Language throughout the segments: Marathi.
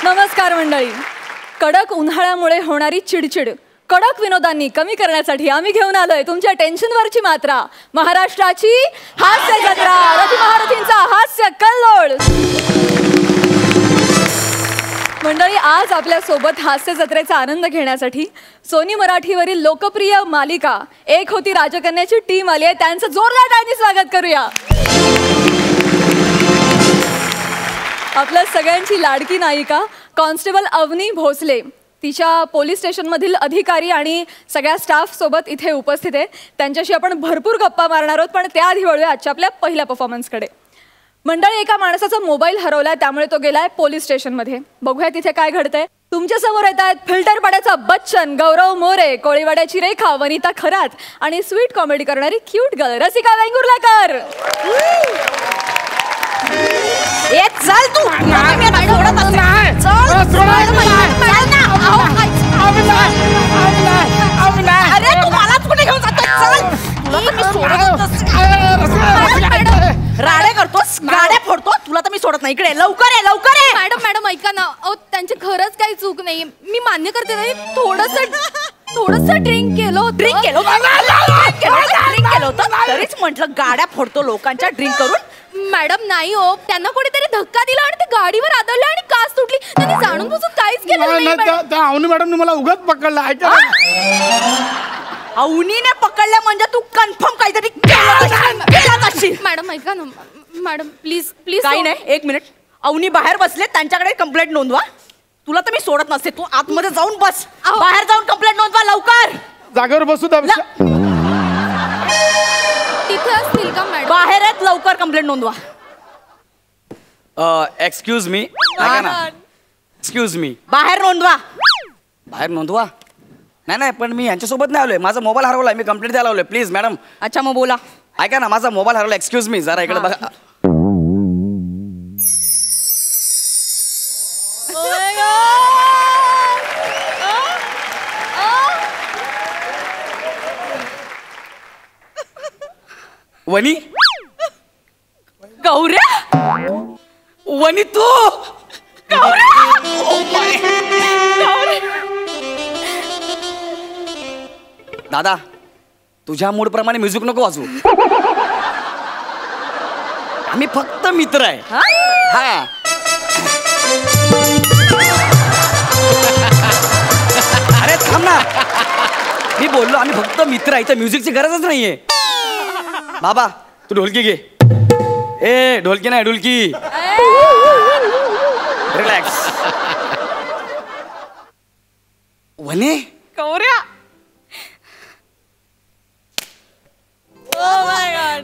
नमस्कार मंडळी. कडक उन्हाळ्यामुळे होणारी चिडचिड कडक विनोदांनी कमी करण्यासाठी आम्ही घेऊन आलोय तुमच्या टेन्शनवरची मात्रा. महाराष्ट्राची हास्य जत्रा, रथी महारथींचा हास्य कल्लोळ. मंडळी, आज आपल्या सोबत हास्य जत्रेचा आनंद घेण्यासाठी सोनी मराठीवरील लोकप्रिय मालिका एक होती राजकन्याची टीम आली आहे. त्यांचं जोरदार टाळ्यांनी स्वागत करूया. आपल्या सगळ्यांची लाडकी नायिका कॉन्स्टेबल अवनी भोसले तिच्या पोलीस स्टेशनमधील अधिकारी आणि सगळ्या स्टाफ सोबत इथे उपस्थित आहे. त्यांच्याशी आपण भरपूर गप्पा मारणार आहोत, पण त्याआधी वळूया आजच्या आपल्या पहिल्या परफॉर्मन्सकडे. मंडळी, एका माणसाचा मोबाईल हरवलाय, त्यामुळे तो गेलाय पोलीस स्टेशनमध्ये. बघूया तिथे काय घडतंय. तुमच्या समोर येत आहेत फिल्टरपाड्याचा बच्चन गौरव मोरे, कोळीवाड्याची रेखा वनिता खरात आणि स्वीट कॉमेडी करणारी क्यूट गर्ल रसिका वेंगुर्लेकर. चल तू. अरे तू मलाच कुठे घेऊन जातोस? राडे करतोस, गाड्या फोडतो. तुला तर मी सोडत नाही. इकडे लवकर ये, लवकर ये. मॅडम मॅडम ऐका ना. त्यांची खरंच काही चूक नाही. मी मान्य करते ना, थोडस ड्रिंक केलं होतं. ड्रिंक केलं होतं तरीच म्हटलं गाड्या फोडतो लोकांच्या ड्रिंक करून. मॅडम नाही हो, त्यांना कोणीतरी धक्का दिला आणि ते गाडीवर आदळले आणि काच तुटली. त्यांनी जाणून बुजून काहीच केलं नाही. त्या अवनी मॅडम मला उगाच पकडला. ऐका, अवनीने पकडलं म्हणजे तू कन्फर्म काहीतरी केलं असशील. मॅडम ऐका ना. Madam please please. काही नाही, एक मिनिट. अवनी बाहेर बसले, त्यांच्याकडे कंप्लेंट नोंदवा. तुला तर मी सोडत नसते. तू आतमध्ये जाऊन बस. बाहेर जाऊन कंप्लेंट नोंदवा लवकर. जागेवर बसू द्या. तिथे असतील का मॅडम? बाहेर आहेत, लवकर कंप्लेंट नोंदवा. Excuse me. Excuse me. बाहेर नोंदवा. बाहेर नोंदवा? नाही नाही, पण मी यांच्यासोबत नाही आलोय. माझा मोबाईल हरवलाय. मी कंप्लेंट द्यायला आलोय. Please madam. अच्छा, मग बोला. ऐका ना, माझा मोबाईल हरवला. एक्सक्यूज मी, जरा इकडे बघा. वनी, गौऱ्या, वनी तू. दादा, तुझ्या मूड प्रमाणे म्युझिक नको वाजवू. आम्ही फक्त मित्र आहे. हा, अरे थांब ना. मी बोललो आम्ही फक्त मित्र आहे. तर म्युझिकची गरजच नाहीये. बाबा, तू ढोलकी घे. ए, ढोलकी नाही, ढोलकी. रिलॅक्स. वने, गौऱ्या. Oh my God.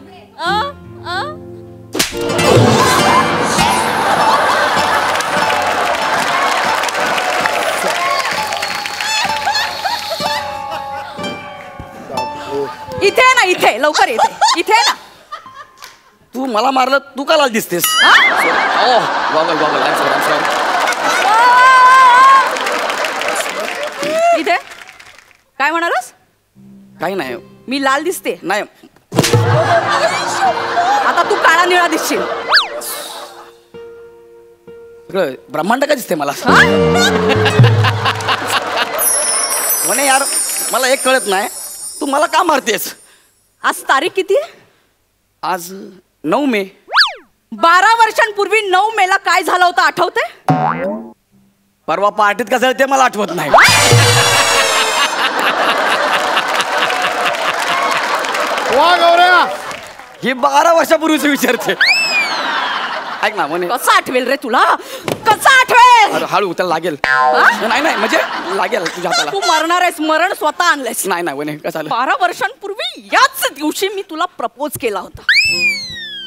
इथे ना, इथे लवकर येते. इथे ना. तू मला मारलं, तू का लाल दिसतेस? Goggle goggle. इथे काय म्हणालास? काही नाही. मी लाल दिसते? नाही. आता तू काळा निळा दिसशील. सगळं ब्रह्मांड का दिसते मला? म्हणे यार, मला एक कळत नाही, तू मला का मारतेस? आज तारीख किती आहे? आज 9 मे. 12 वर्षांपूर्वी 9 मेला काय झालं होतं आठवतंय? परवा पार्टीत का झालं ते मला आठवत नाही. वा गौऱ्या, ही 12 वर्षापूर्वीच विचारते. ऐक ना म्हणे. कसं आठवेल रे तुला? कसं आठवेल? हळू त्याला लागेल. नाही नाही, म्हणजे लागेल तुझ्या हाताला. तू मरणार आहेस. मरण स्वतः आणलंयस. नाही नाही म्हणे, कसं झालं? 12 वर्षांपूर्वी याच दिवशी मी तुला प्रपोज केला होता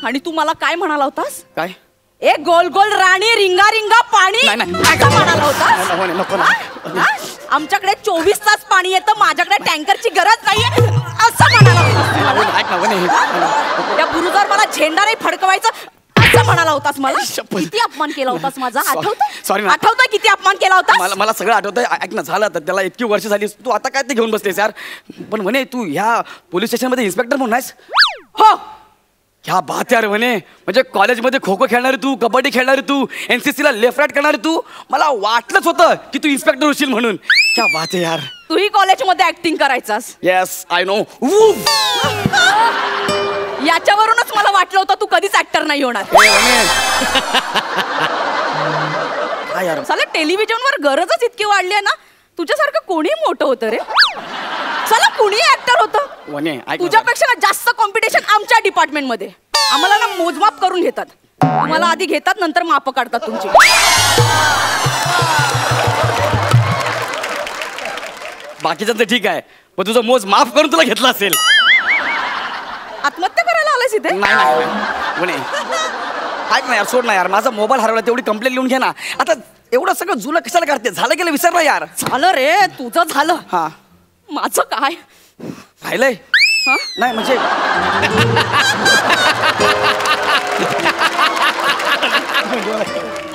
आणि तू मला काय म्हणाला होतास? काय? ए गोल गोल राणी रिंगा रिंगा पाणी. नाही नाही, असं म्हणाला होतास? नको ना. आमच्याकडे 24 तास पाणी येतं, माझ्याकडे टँकरची गरज नाहीये असं म्हणाला होतास. ऐक ना म्हणे. त्या बुरुजावर मला झेंडा नाही फडकवायचं असं म्हणाला होतास मला. किती अपमान केला होतास माझा? सॉरी. आठवतंय किती अपमान केला होता? मला सगळं आठवतंय. ऐक ना, झालं तर त्याला इतकी वर्ष झाली. तू आता काय ते घेऊन बसतेस यार? पण म्हणे तू ह्या पोलीस स्टेशन मध्ये इन्स्पेक्टर म्हणून आहेस? हो. क्या बात यार म्हणे, म्हणजे कॉलेजमध्ये खो खो खेळणारी तू, कबड्डी खेळणारी तू, NCC ला लेफ्ट राईट करणारी तू, मला वाटलंच होतं की तू इन्स्पेक्टर होशील म्हणून. क्या बात आहे यार. तूही कॉलेजमध्ये ऍक्टिंग करायचास. Yes I know. याच्यावरूनच मला वाटलं होतं तू कधीच ऍक्टर नाही होणार. काय यार, साला टेलिव्हिजनवर गरजच इतकी वाढली आहे ना, तुझ्यासारखं कोणी मोठं होतं रे. साला कुणी ऍक्टर होतं. वने ऐक ना. तुझ्यापेक्षा ना जास्त कॉम्पिटिशन आमच्या डिपार्टमेंट मध्ये. आम्हाला ना मोजमाप करून घेतात. तुम्हाला आधी घेतात, नंतर माप काढतात तुमची. बाकीचं तर ठीक आहे, पण तुझं मोज माफ करून तुला घेतला असेल. आत्महत्या करायला आलास इथे. नाही वने ऐक ना यार, सोड ना यार, माझा मोबाईल हरवला, तेवढी कंप्लेंट लिहून घे ना. आता एवढं सगळं जुनं कशाला करते, झालं गेलं विसरलं यार. झालं रे, तुझं झालं. हा माझं काय राहिलंय. हा? नाही म्हणजे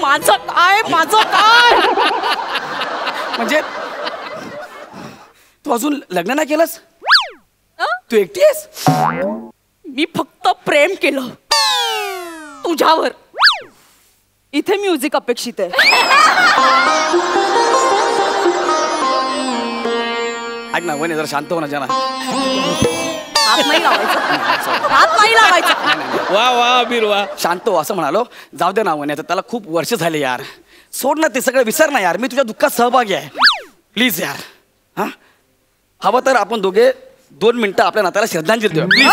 माझं काय म्हणजे तू अजून लग्न नाही केलंस, अं? तू एकटी आहेस. मी फक्त प्रेम केलं तुझ्यावर. इथे म्युझिक अपेक्षित आहे. ऐक ना वने, जरा शांत हो ना जना. हात नाही लावायचा. हात नाही लावायचा. वा वा अबीर वा. शांत हो असं म्हणालो. जाऊ दे ना वने, आता त्याला खूप वर्ष झाले यार. सोड ना ते सगळं, विसर ना यार. मी तुझ्या दुःखात सहभागी आहे. प्लीज यार. हा हवं तर आपण दोघे 2 मिनिटं आपल्या नात्याला श्रद्धांजली देऊ प्लीज.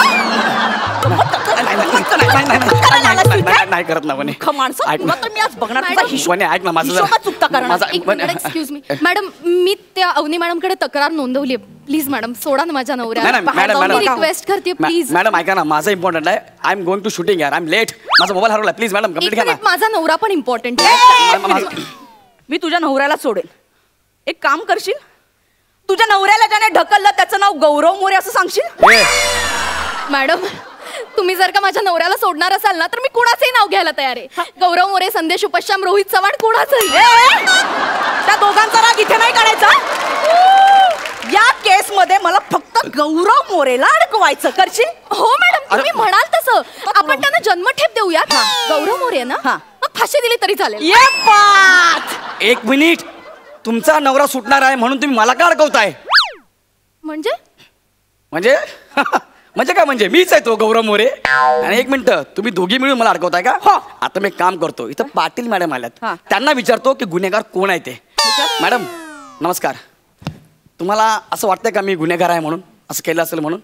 नाही करत ना वने. माणसं ऐक तुला ना तर मी आज बघणार. तुझा मॅडम, हिशोब वने, ऐक ना माझं हिशोबात चुकता करणार. एक मिनिट, एक्सक्यूज मी मॅडम, मी त्या अवनी मॅडमकडे तक्रार नोंदवली आहे. प्लीज मॅडम, सोडा ना माझ्या नवऱ्याला. मॅडम रिक्वेस्ट करते प्लीज. मॅडम ऐका ना, माझं इम्पॉर्टंट आहे. I am going to shooting यार. I am late. माझा मोबाईल हरवला. प्लीज मॅडम कंप्लीट घ्या ना. माझा नवरा पण इम्पॉर्टंट आहे. मी तुझ्या नवऱ्याला सोडेल. एक काम करशील, तुझ्या नवऱ्याला ज्याने ढकललं त्याचं नाव गौरव मोरे असं सांगशील. मॅडम, तुम्ही जर का माझ्या नवऱ्याला सोडणार असाल ना, तर मी कुणाचंही नाव घ्यायला तयार आहे. गौरव मोरे, संदेश उपश्याम, रोहित चव्हाण, कुणाचंही. त्या दोघांचा राग इथे नाही काढायचा. या केस मध्ये मला फक्त गौरव मोरेला अडकवायचं. करशील? हो मॅडम, तुम्ही म्हणाल तसं. आपण त्यांना जन्मठेप देऊया. गौरव मोरे ना, हा. मग फाशी दिली तरी चालेल. ये बात. 1 मिनिट. तुमचा नवरा सुटणार आहे म्हणून तुम्ही मला का अडकवताय? म्हणजे म्हणजे म्हणजे काय, म्हणजे मीच आहे तो गौरव मोरे. आणि 1 मिनिट, तुम्ही दोघी मिळून मला अडकवताय का? हो. आता मी एक काम करतो, इथं पाटील मॅडम आल्यात, हा. त्यांना विचारतो की गुन्हेगार कोण आहे ते. मॅडम नमस्कार. तुम्हाला असं वाटतंय का मी गुन्हेगार आहे म्हणून, असं केलं असेल म्हणून?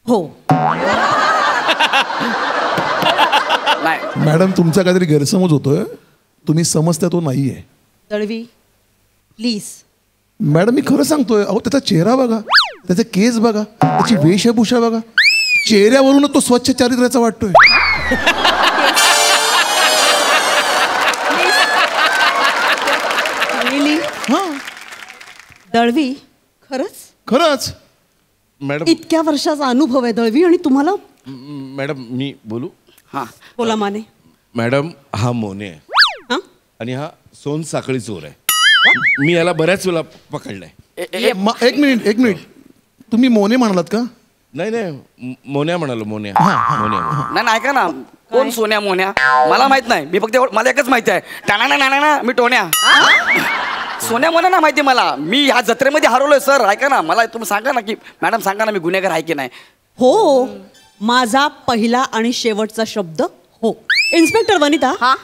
हो. नाही मॅडम, तुमचा काहीतरी गैरसमज होतोय. तुम्ही समजता तो नाहीये. दळवी प्लीज. मॅडम मी खरं सांगतोय. अहो त्याचा चेहरा बघा, त्याचे केस बघा, त्याची वेशभूषा बघा. चेहऱ्यावरूनच तो स्वच्छ चारित्र्याचा वाटतोय. हा दळवी, खरंच मॅडम इतक्या वर्षाचा अनुभव आहे दळवी, आणि तुम्हाला. मॅडम मी बोलू? हां बोला माने. मॅडम हा मोने आहे हा? आणि हा सोन साखळी चोर आहे. मी याला बऱ्याच वेळा पकडलाय. एक मिनिट. तुम्ही मोने म्हणालात का? नाही मोन्या म्हणालो. मोन्या. नाही ऐका ना, कोण सोन्या मोन्या मला माहित नाही. मी फक्त मला एकच माहिती आहे, टाणा मी टोन्या. सोन्या मोन्या ना माहिती मला. मी ह्या जत्रेमध्ये हरवलोय सर. ऐका ना, मला तुम्ही सांगा ना की मॅडम सांगा ना, मी गुन्हेगार आहे की नाही. हो, माझा पहिला आणि शेवटचा शब्द हो. इन्स्पेक्टर वनिता, हा,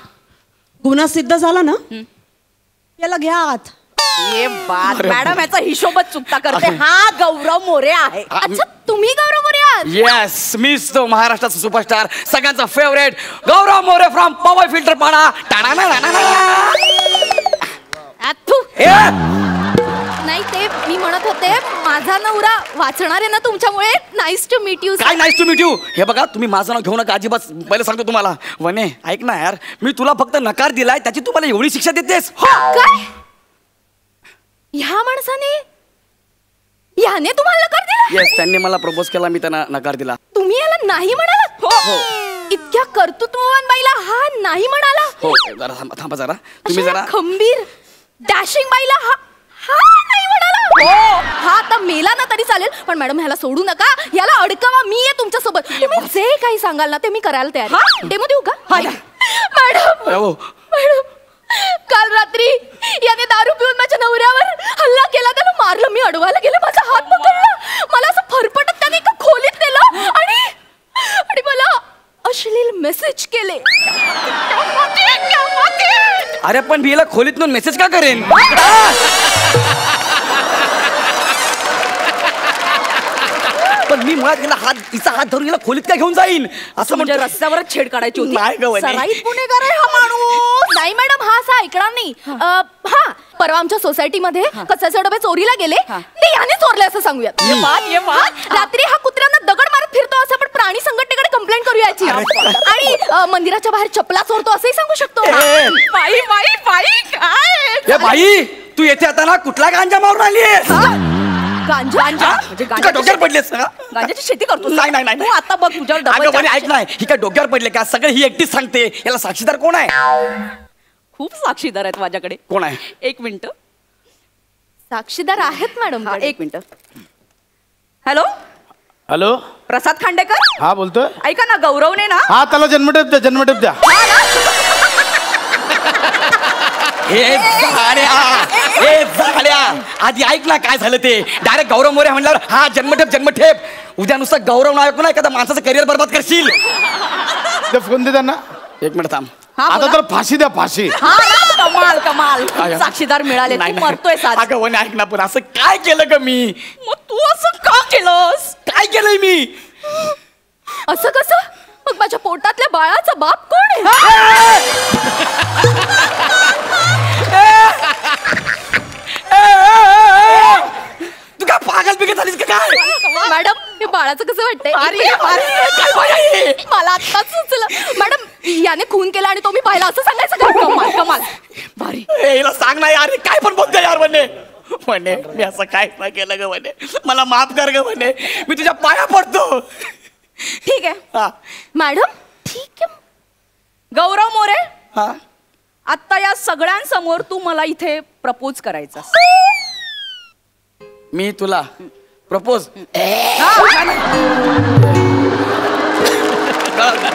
गुन्हा सिद्ध झाला ना, याला घ्या आत. ये बात. मॅडम याचा हिशोबच चुकता करते. हा गौरव मोरे आहे. अच्छा, तुम्ही गौरव मोरे आहात? येस, मीच तो महाराष्ट्राचा सुपरस्टार, सगळ्यांचा फेवरेट गौरव मोरे फ्रॉम पवई फिल्टर पाडा. नाही, ते मी म्हणत होते, माझा नवरा वाचणार आहे ना तुमच्यामुळे. Nice to meet you. काय नाईस टू मीट यू? हे बघा, तुम्ही माझं नाव घेऊ नका अजिबात. पहिले सांगतो तुम्हाला. वने ऐक ना यार, मी तुला फक्त नकार दिलाय, त्याची तू मला एवढी शिक्षा देतेस? काय? ह्या माणसाने, ह्याने तुम्हाला नकार दिला? येस, त्यांनी मला प्रपोज केला, मी त्यांना नकार दिला. तुम्ही याला नाही म्हणालात? हो. इतक्या कर्तृत्ववान बाईला हा नाही म्हणाला? हो, जरा थांबा जरा. तुम्ही अशा जरा खंबीर डॅशिंग बाईला हा नाही म्हणाला? हा आता मेला ना तरी चालेल, पण मॅडम ह्याला सोडू नका, ह्याला अडकवा, मी आहे तुमच्या सोबत. तुम्ही जे काही सांगाल ना ते मी करायला तयार आहे. डेमो देऊ का? मॅडम हो. मॅडम, काल रात्री याने दारू पिऊन माझ्या नवऱ्यावर हल्ला केला, त्याला मारलं, मी अडवायला गेले, माझा हात पकडला, मला असं फरफटत त्याने एका खोलीत नेलं आणि मला अश्लील मेसेज केले. अरे पण मी हिला खोलीत नेऊन मेसेज का करेन? पण मी मुळात हिचा हात धरून हिला खोलीत काय घेऊन जाईन असं म्हणजे रस्त्यावरच छेड काढायची होती. नाही गं वहिनी. सराईत गुन्हेगार आहे हा माणूस. नाही मॅडम, हा असा ऐकणार नाही. हा परवा आमच्या सोसायटीमध्ये कचऱ्याचे डबे चोरीला गेले, ते याने चोरले असं सांगूयात. रात्री हा कुत्र्यांना दगड मारत फिरतो असं आपण प्राणी संघटनेकडे कंप्लेंट करूया याची. आणि मंदिराच्या बाहेर चपला चोरतो असंही सांगू शकतो. बाई बाई बाई काय ए बाई, तू येथे आता ना कुठला गांजा मारून आलीयस? गांजा म्हणजे तू काय डोक्यावर पडलेस ना? गांजाची शेती करतो. नाही, नाही, नाही. तू आता बघ तुझ्यावर अगं डबल म्हणे, ऐक नाही, ही काय डोक्यावर पडले का? सगळं ही एकटीच सांगते. याला साक्षीदार कोण आहे? खूप साक्षीदार आहेत माझ्याकडे. कोण आहे? एक मिनिट. साक्षीदार आहेत मॅडम. एक मिनिट. हॅलो हॅलो, प्रसाद खांडेकर. हा बोलतोय. ऐका ना, गौरवने ना हा त्याला जन्मठेप द्या, जन्मठेप द्या. हे झाड्या आधी ऐक ना काय झालं ते. डायरेक्ट गौरव मोरे म्हणल्यावर हा जन्मठेप. उद्या नुसतं गौरव नाव ऐकून एखादा माणसाचं करिअर बरबाद करशील. ते फोन दे त्यांना. एक मिनिट थांब. आता तर फाशी द्या, फाशी. कमाल कमाल. साक्षीदार मिळाले. तू मरतोय साज. अगं वने ऐक ना, पण असं काय केलं ग मी? मग तू असं का केलंस? काय केलंय मी? असं कसं? मग माझ्या पोटातल्या बाळाचा बाप कोण आहे? तू काय पागल बिगल झालीस का काय? मॅडम, हे बाळाचं कसं वाटतंय? मला आत्ताच सुचलं. मॅडम, याने खून केला आणि तो मी पाहिला असं सांगायचं का? कमाल कमाल. भारी. हिला सांग ना यार, काय पण बोलतोय यार. म्हणे मी असं काय नाही केलं ग म्हणे, मला माफ कर ग म्हणे, मी तुझ्या पाया पडतो. ठीक आहे हा मॅडम, ठीक आहे. गौरव मोरे, हा आता या सगळ्यांसमोर तू मला इथे प्रपोज करायचा. मी तुला प्रपोज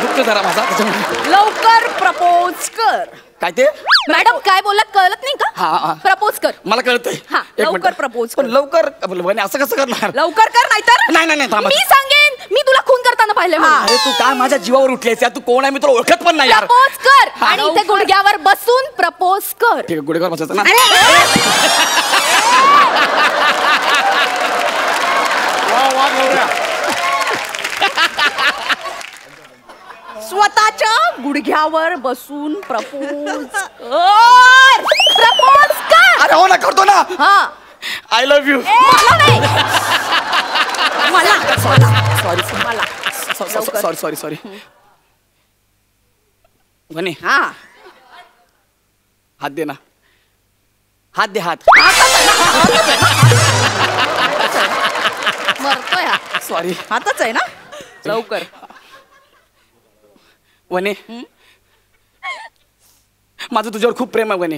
दुःख जरा माझा त्याच्यामुळे. लवकर प्रपोज कर. काय ते? मॅडम काय बोलला कळत नाही हा, हा. का? प्रपोज कर. मला कळतंय. हा, एक लवकर मिनिट. propose पण कर. लवकर म्हणे असं कसं करणार? लवकर कर नाहीतर नाही नाही नाही थांबा. मी सांगेन, मी तुला खून करताना पाहिले. अरे तू काय माझ्या जीवावर उठलेस यार? तू कोण आहे? मी तुला ओळखत पण नाही यार. प्रपोज कर आणि इथे गुडघ्यावर बसून प्रपोज कर. ठीक आहे, गुढीवर बसायचं ना. वा वा गौऱ्या. स्वतःच्या गुडघ्यावर बसून प्रपोज प्रपोज कर. अरे हो ना, करतो ना. हा, आय लव्ह यू. मला नाही. मला सॉरी सॉरी म्हणे हा हात दे ना. हात दे, हात. मरतोय हा. सॉरी. हातच आहे ना. लवकर. वने, माझं तुझ्यावर खूप प्रेम आहे वने.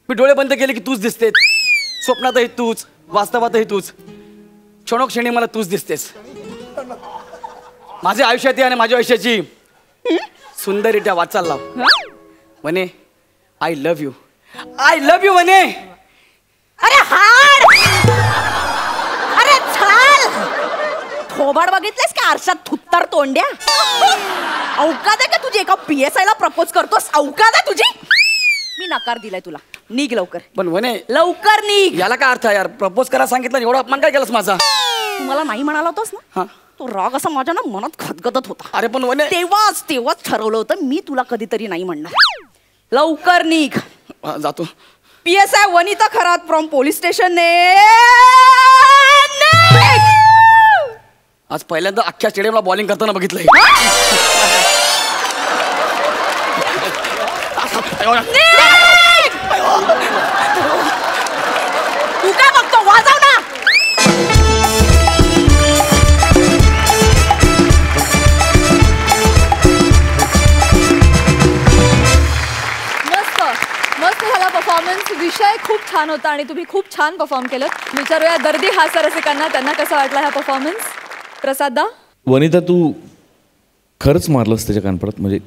मी डोळे बंद केले की तूच दिसतेस. स्वप्नातही तूच, वास्तवातही तूच. क्षणोक्षणी मला तूच दिसतेस. माझ्या आयुष्यात आणि माझ्या आयुष्याची सुंदररित्या वाचाल लाव. वने, I love you. I love you वने. अरे हाड. अरे चाल. थोबाड बघितलेस का आरशात? थुत्तर तोंड्या. अवकाद आहे का तुझी? एका PSI ला प्रपोज करतोस? अवकाद आहे तुझी? मी नकार दिलाय तुला. निघ लवकर. पण वने, लवकर निघ. याला काय अर्थ आहे यार? प्रपोज करा सांगितलं, एवढा अपमान काय केलास माझा? तू मला नाही म्हणाला होतास ना, हा. तो राग असा माझ्या ना मनात खदगदत होता. अरे पण वने, तेव्हाच ठरवलं होतं मी तुला कधीतरी नाही म्हणणार. लवकर निघ. जातो. PSI Vanita Kharat from police station. आज पहिल्यांदा अख्ख्या स्टेडियमला बॉलिंग करताना बघितलंय. तू काय बघतो? वाजव ना. मस्त मस्त झाला परफॉर्मन्स. परफॉर्मन्स विषय खूप छान होता आणि तुम्ही खूप छान परफॉर्म केलं. विचारूया दर्दी हास्यरसिकांना त्यांना कसा वाटला हा परफॉर्मन्स. प्रसाददा. वनिता तू खरंच मारलंस त्याच्या कानपडात, म्हणजे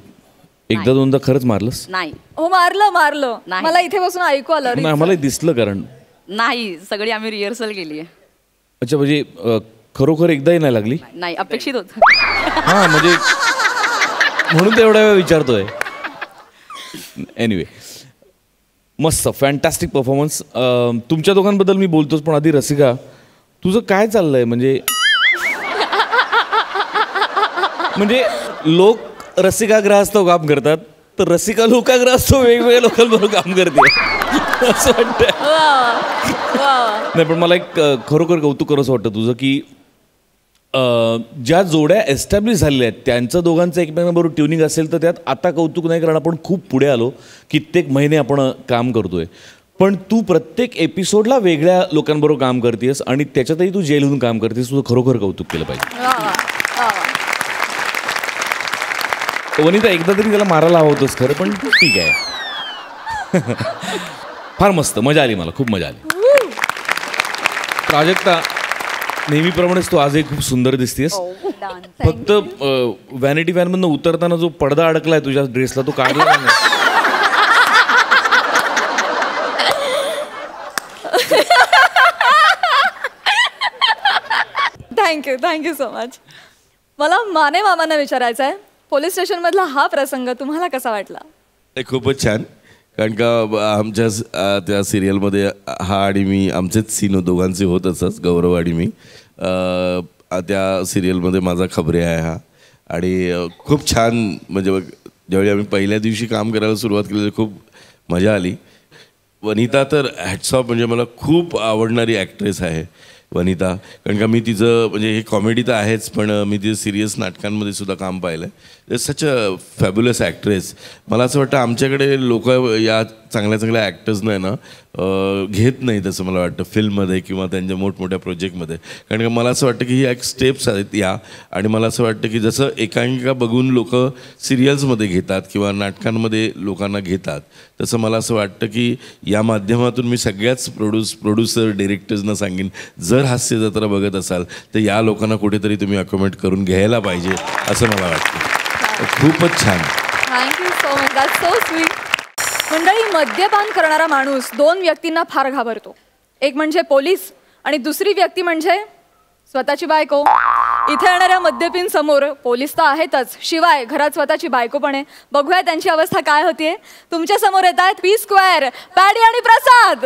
एकदा दोनदा खरंच मारलंस? नाही हो मारलं. नाही. मला इथे बसून ऐकू आलं. नाही मला दिसलं कारण. नाही, सगळी आम्ही रिहर्सल केली आहे. अच्छा म्हणजे खरोखर एकदाही नाही लागली? नाही, अपेक्षित होत. हा म्हणजे म्हणून तर एवढा वेळ विचारतोय. एनिवे मस्त फॅन्टॅस्टिक परफॉर्मन्स. तुमच्या दोघांबद्दल मी बोलतोच पण आधी रसिका तुझं काय चाललंय? म्हणजे लोक रसिकाग्रहास्तव काम करतात तर रसिका लोकाग्रहास्तव वेगवेगळ्या लोकांबरोबर काम करते असं वाटतं. नाही पण मला एक खरोखर कौतुक करावंसं वाटतं तुझं की ज्या जोड्या एस्टॅब्लिश झालेल्या आहेत त्यांचं दोघांचं एकमेकांबरोबर ट्युनिंग असेल तर त्यात आता कौतुक नाही कारण आपण खूप पुढे आलो. कित्येक महिने आपण काम करतोय पण तू प्रत्येक एपिसोडला वेगळ्या लोकांबरोबर काम करतेस आणि त्याच्यातही तू जेलहून काम करतेस. तुझं खरोखर कौतुक केलं पाहिजे. वनिता एकदा तरी त्याला मारायला हवं होतंस खरं पण ठीक आहे. फार मस्त मजा आली मला खूप मजा आली. प्राजक्ता नेहमीप्रमाणेच तू आजही खूप सुंदर दिसतेस. फक्त व्हॅनिटी व्हॅनमधनं उतरताना जो पडदा अडकलाय तुझ्या ड्रेसला तो काढला नाही. Thank you so much. मला माने मामांना विचारायचं आहे पोलीस स्टेशन मधला हा प्रसंग तुम्हाला कसा वाटला? खूपच छान कारण का आमच्या त्या सिरियलमध्ये हा आणि मी आमचेच सीन दोघांचे होत असत. गौरव आणि मी त्या सिरियलमध्ये माझा खबरे आहे हा आणि खूप छान म्हणजे बघ ज्यावेळी आम्ही पहिल्या दिवशी काम करायला सुरुवात केली खूप मजा आली. वनिता तर हॅट्स ऑफ म्हणजे मला खूप आवडणारी ॲक्ट्रेस आहे वनिता कारण का मी तिचं म्हणजे हे कॉमेडी तर आहेच पण मी तिचं सिरियस नाटकांमध्ये सुद्धा काम पाहिलं आहे. सच अ फॅब्युलस ॲक्ट्रेस. मला असं वाटतं आमच्याकडे लोक या चांगल्या चांगल्या ॲक्टर्सना ना घेत नाहीत असं मला वाटतं फिल्ममध्ये किंवा त्यांच्या मोठमोठ्या प्रोजेक्टमध्ये कारण का मला असं वाटतं की ही एक स्टेप्स आहेत या आणि मला असं वाटतं की जसं एकांकिका बघून लोक सिरियल्समध्ये घेतात किंवा नाटकांमध्ये लोकांना घेतात तसं मला असं वाटतं की या माध्यमातून मी सगळ्याच प्रोड्युसर डिरेक्टर्सना सांगेन जर हास्य जत्रा बघत असाल तर या लोकांना कुठेतरी तुम्ही अकोमोडेट करून घ्यायला पाहिजे असं मला वाटतं. खूपच छान. Thank you so much. That's so sweet. मंडळी मद्यपान करणारा माणूस दोन व्यक्तींना फार घाबरतो. एक म्हणजे पोलीस आणि दुसरी व्यक्ती म्हणजे स्वतःची बायको. इथे येणाऱ्या मद्यपीन समोर पोलीस तर आहेतच शिवाय घरात स्वतःची बायको पण आहे. बघूया त्यांची अवस्था काय होतीये. तुमच्या समोर येत आहेत पी स्क्वेअर पॅडी आणि प्रसाद.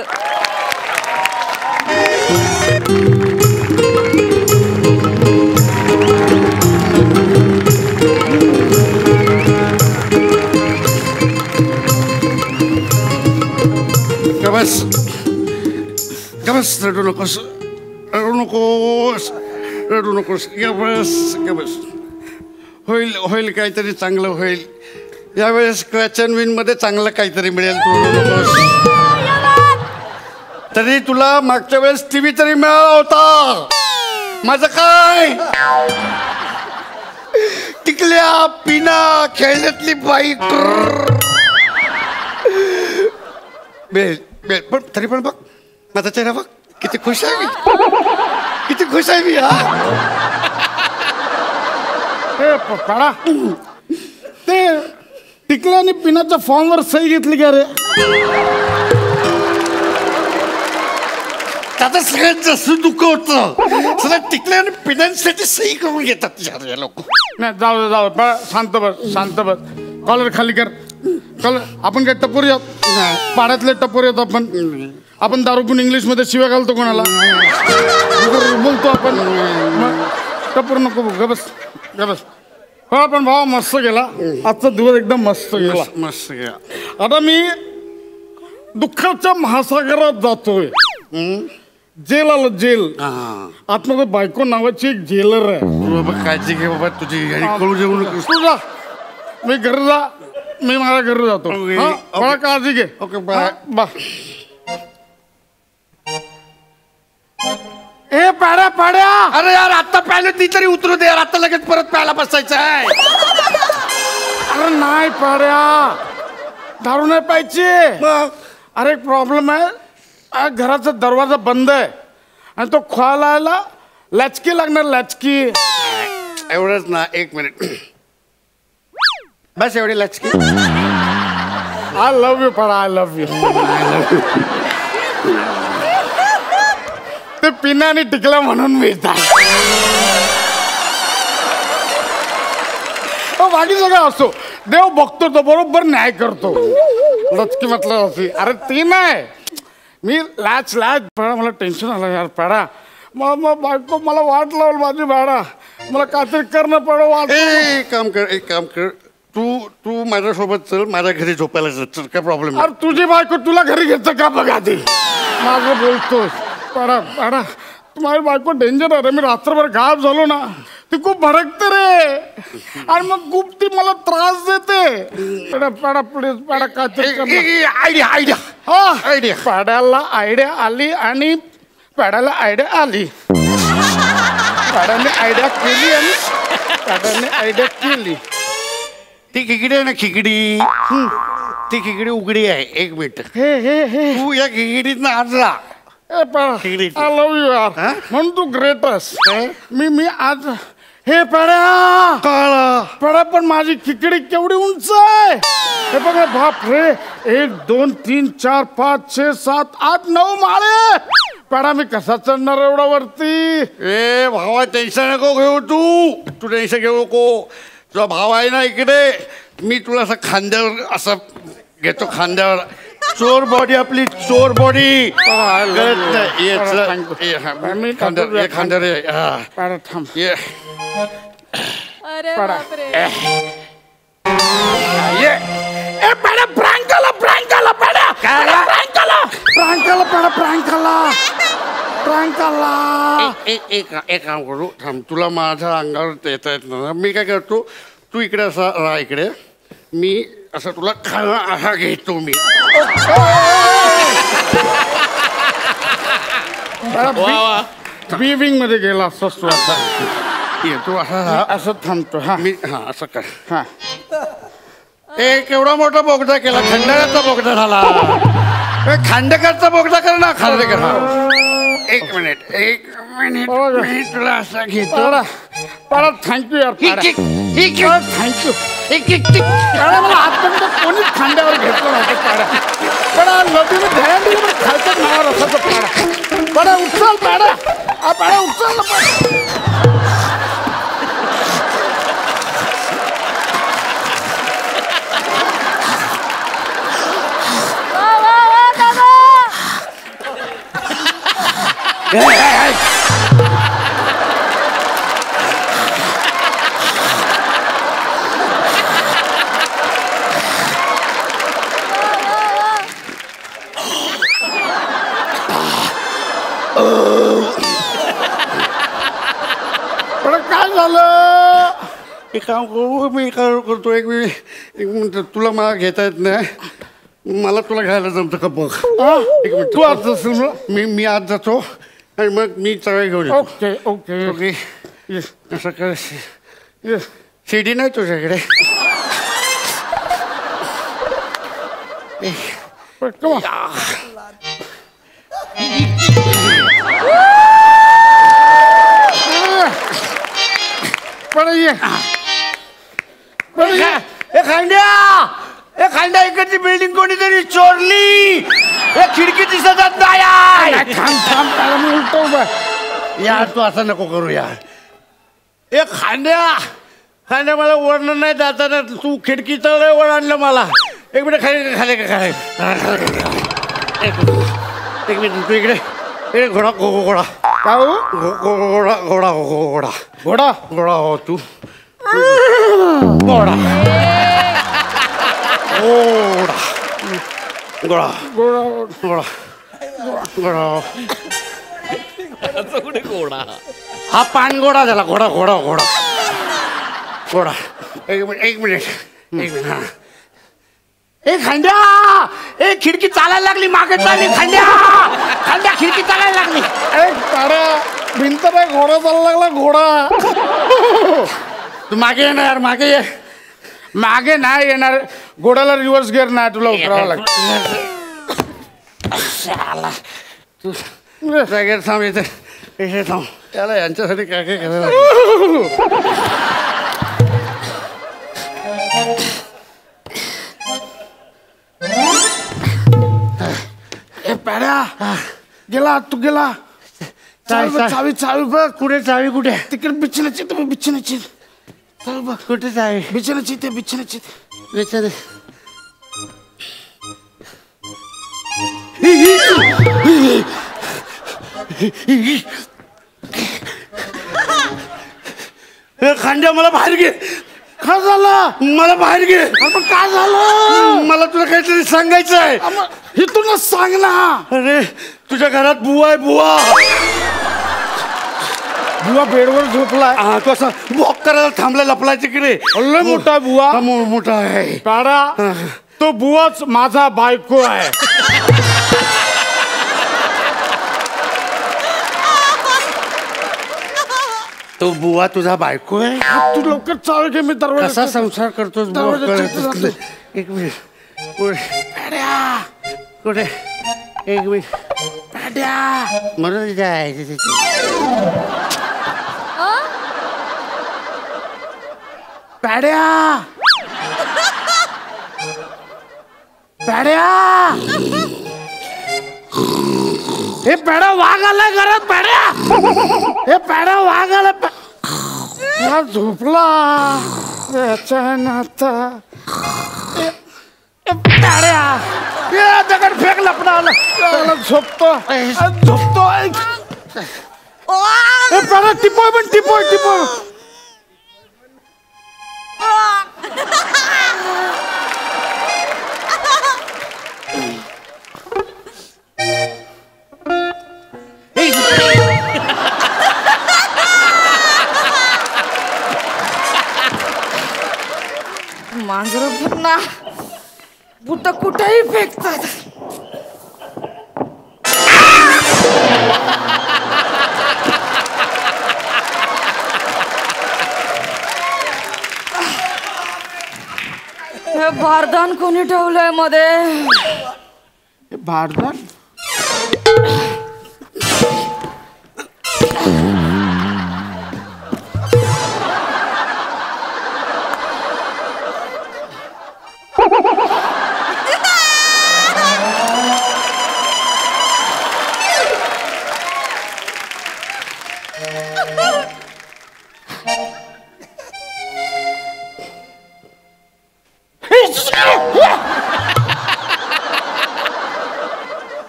गबस रडू नकोस गबस होईल काहीतरी चांगलं होईल. यावेळेस क्रॅच अँड विन मध्ये चांगलं काहीतरी मिळेल. तू रडू नकोस. तरी तुला मागच्या वेळेस टीव्ही तरी मिळाला होता. माझं काय टिकल्या पिना खेळण्यातली बाईक पण तरी पण बघ माझा चेहरा बघ किती खुश आहे मी. किती खुश आहे मी. हा ते टिकल्या आणि पिनाच्या फॉर्मवर सही घेतली का रे? त्याचं सगळ्यात जास्त दुःख होतं. सगळ्या टिकल्या आणि पिनांसाठी सही करून घेतात लोक. नाही जाऊ शांत बस. कॉलर खाली कर. आपण काय टपोरी आहोत? पाड्यातले टपोरी आहोत आपण दारू पण इंग्लिश मध्ये शिव्या घालतो कोणाला बोलतो आपण. टपोर नको गबस. हो पण भावा मस्त गेला आजचा दिवस एकदम मस्त गेला. आता मी दुःखाच्या महासागरात जातोय. जेल आलं जेल. आतमध्ये बायको नावाची एक जेलर आहे. काळजी घे बाबा तुझी कळू देऊ नकोस. तू जा मी घरी जा. मी माझ्या घरी जातो. मला काळजी घे. Okay bye. ए पाड्या अरे यार आता प्यायला ती तरी उतरू दे यार. आता लगेच परत प्यायला बसायचं आहे. अरे नाही पाड्या दारू नाही प्यायची. अरे एक प्रॉब्लेम आहे, घराचा दरवाजा बंद आहे आणि तो खोलायला लचकी लागणार, लचकी. एवढंच ना, 1 मिनिट बस, एवढी लचकी. आय लव्ह यू पडा, आय लव्ह यू. ते पिनाने टिकला म्हणून मिळतात. बाकी सगळं असो, देव बघतो तो बरोबर न्याय करतो. लचकी म्हटलं अशी, अरे ती नाही, मी लॅच पडा, मला टेन्शन आलं यार पडा. मग बायको मला वाट लावल माझी भाडा, मला काहीतरी करणं पड. एक काम कर, तू माझ्यासोबत चल, माझ्या घरी झोपायला चल, काय प्रॉब्लेम नाही. अरे तुझी बायको तुला घरी घेतं का बघा ती. माझं बोलतोस पडा, माझी बायको डेंजर आहे रे. मी रात्रभर गायब झालो ना, ती खूप भडकते रे, आणि मग खूप ती मला त्रास देते. पडा प्लीज, पडा काहीतरी. आयडिया पाड्याला आयडिया आली आणि पाड्याला आयडिया आली. पाड्याने आयडिया केली आणि पाड्याने आयडिया केली. ती खिकडी आहे ना, खिकडी, ती खिकडी उघडी आहे. 1 मिनिट, तू या खिकडीत आज जा. आय लव्ह यू यार, म्हणून तू ग्रेटस. मी आज हे पड्या पण माझी खिकडी केवढी उंच आहे हे बघा. बाप रे, 1 2 3 4 5 6 7 8 9 माळे. पडा मी कसा चढणार एवढा वरती. ए भावा, टेन्शन नको घेऊ, तू टेन्शन घेऊ नको. तुझा भाव आहे ना इकडे, मी तुला असं खांद्यावर असं घेतो, खांद्यावर. चोर बॉडी आपली, चोर बॉडी. खांद्यावर थांब. अरे बापरे. एक काम करू, थांब, तुला माझ्या अंगावर येता येत ना. मी काय करतो, तू इकडे असा राहा, इकडे मी असं तुला खाणं असा घेतो मी. बी विंग मध्ये गेला असतो आता. तू असा असं थांबतो. हा मी, हा असं कर. हा, एक एवढा मोठा बोगदा केला, खंडकरचा बोगदा झाला. खांडेकरचा बोगदा कर ना, खांडेकर. हा, 1 मिनिट मी तुला असा घेतो. थँक्यू यार, थँक्यू. मला आजपर्यंत कोणीच खांद्यावर घेतलं नव्हतं. पडा नदीने ध्यान दिलं, पण खालचं नावावर असायचं. पडा उचल, पडा उचल. काय झालं? एक काम करू, मी काय करतो, एक मिनिट, तुला मला घेता येत नाही, मला तुला घ्यायला जमतं का बघ. 1 मिनिट, तू आज असेल. मी आज जातो आणि मग मी चवय घेऊन येतो. Okay okay okay. असं कर. शिडी नाही तुझ्याकडे? खांड्या इकडची बिल्डिंग कोणीतरी चोरली. खिडकी दिसत नाही. यार तू असं नको करू यार. खांद्या मला वळण नाही जाताना तू खिडकीचं लय वळ आणलं मला. 1 मिनिट खाली 1 मिनिट तू इकडे घोडा घोडा घोडा घोडा घोडा घोडा घोडा हो तू घोडा घोडा घोडा घोडा घोडा हा पानघोडा झाला. घोडा घोडा घोडा घोडा. 1 मिनिट हा. खांद्या खिडकी चालायला लागली. मागे चालली खांद्या खिडकी चालायला लागली. भिंत नाही घोडा चालला लागला. घोडा तू मागे ये ना यार. मागे ये. मागे नाही येणार. घोड्याला रिव्हर्स गिअर नाही. तुला उतरावं लागतं. तू जागेवर थांब इथे थांब त्याला यांच्यासाठी काय काय करायला लागेल. पॅड्या गेला तू गेला. चावी चावी बघ. कुठे चावी कुठे. तिकडे बिछाण्याची तुम्ही बिछाण्याची बघ. कुठे चावी. बिछाण्याची ते बिछाण्याची विचार. खांद्या मला बाहेर घे. काय झालं. मला बाहेर घे. पण काय झालं. मला तुला काहीतरी सांगायचं आहे. इथूनच सांग ना. अरे तुझ्या घरात बुवा आहे. बुवा बुवा बेडवर झोपलाय. हा तो असा वॉक करायला थांबला लपलाय तिकडे. लय मोठा बुवा. मोठा आहे. पॅडा तो बुवाच माझा बायको आहे. तो बुवा तुझा बायको आहे. तू लवकर चावी घे. मी कसा दरवाजा संसार करतोस. एक मिनिट. कुठे एक मिनिट. म्हणून जायचं तिथे. पॅड्या पॅड्या हे पॅडा वाघ आलाय घरात. पॅड्या हे पॅडा वाघ आलाय. झोपला याच्या नाता. पॅड्या दगड फेक लपडा आला. झोपतो झोपतोय. पॅडा टिपोय पण टिपोय टिपोय. मांजर पुन्हा बुट कुठेही फेकतात. हे बारदान कोणी ठेवलंय मध्ये. बारदान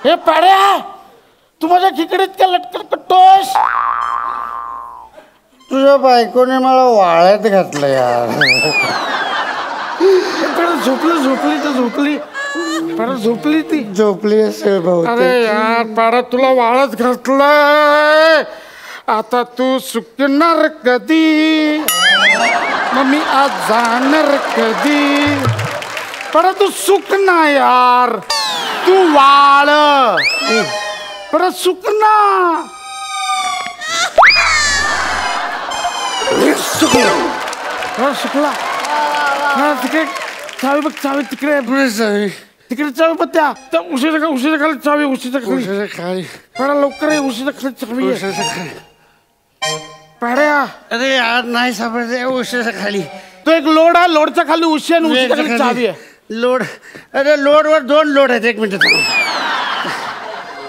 हे पाड्या तू माझ्या खिकडीत का लटकन करतोस. तुझ्या बायकोने मला वाळ्यात घातलं यार. झोपली तर झोपली. पाडा झोपली ती. झोपली असेल भाऊ. अरे यार पाडा तुला वाळत घातलंय. आता तू सुकणार कधी. मग मी आज जाणार कधी. पाडा तू सुक ना यार. तू वाळ परत सुकना. सुकला. तिकडे चावी बघ. चावी तिकडे तिकडे चावी बघ. त्या उशिरा खाली चावी. उशिरा खाली पडा लवकर. उशिरा खाली चावी. पाड्या अरे यार नाही सापडते. उशिरा खाली तो एक लोड आहे. लोडच्या खाली उशी आणि उशिरा खाली चावी आहे. लोड. अरे लोडवर 2 लोड आहेत. एक मिनिट.